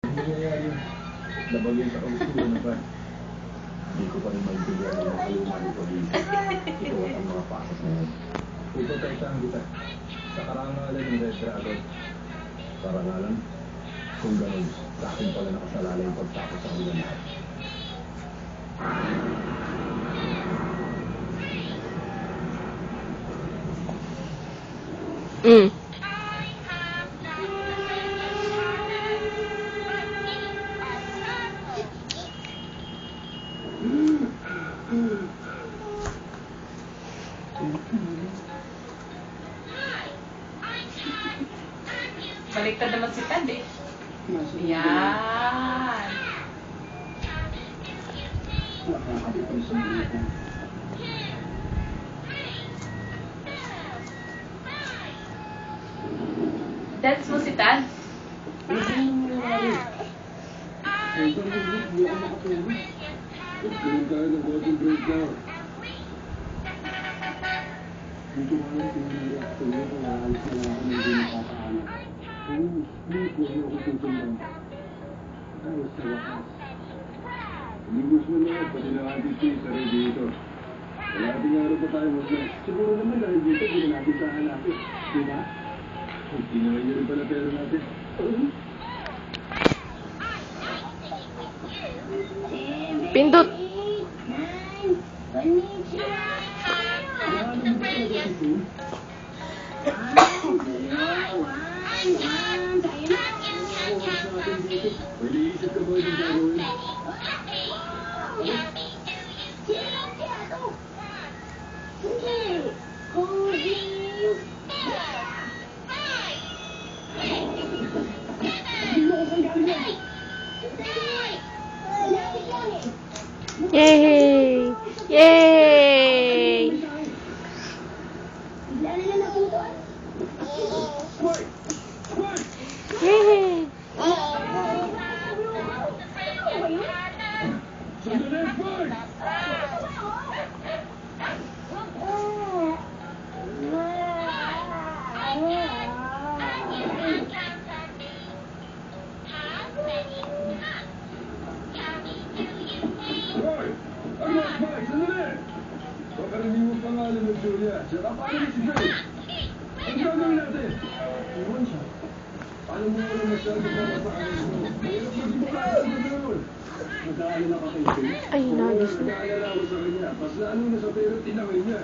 nangyayari? Nabagay sa kausulo na ba? Hindi ko pa rin maintindihan ang mga kaluman ni Pauline. Ito at ang mga pasas na yan. Puprotektahan kita sa karangalan ng Red Dragon. Karangalan? Kung ganun, sa akin pala nakasalala yung pagtapos sa kanilang lahat. Baliktad naman si Tad eh. Yan. Dance mo si Tad? Dito nga lang pinag-react ko nyo kung naalis na lang ako ng hindi nakakaano. Hindi ko ako tutulong. Dahil sa wakas. Libos mo na, pati na natin siya sa radiator. Wala ating araw pa tayo mag-bless. Siguro naman dahil dito, hindi na natin kahanapin. Diba? Hindi naman yun rin pala pera natin. Pindot. Pwede isip ka ba itong gagawin? Yay! Yay! Yay! Pagkaraniwang pangalan ng Julia, saka paano si Faye? Ang gagawin natin? Iwan siya. Paano mo wala masyado para sa akin mo? Mayroon mo di ba kaya sa gano'n? Nagkaalala ka kay Faye? Ay, nagis na. Nagkaalala ko sa kanya, pas lalo na sa pero tinawin niya.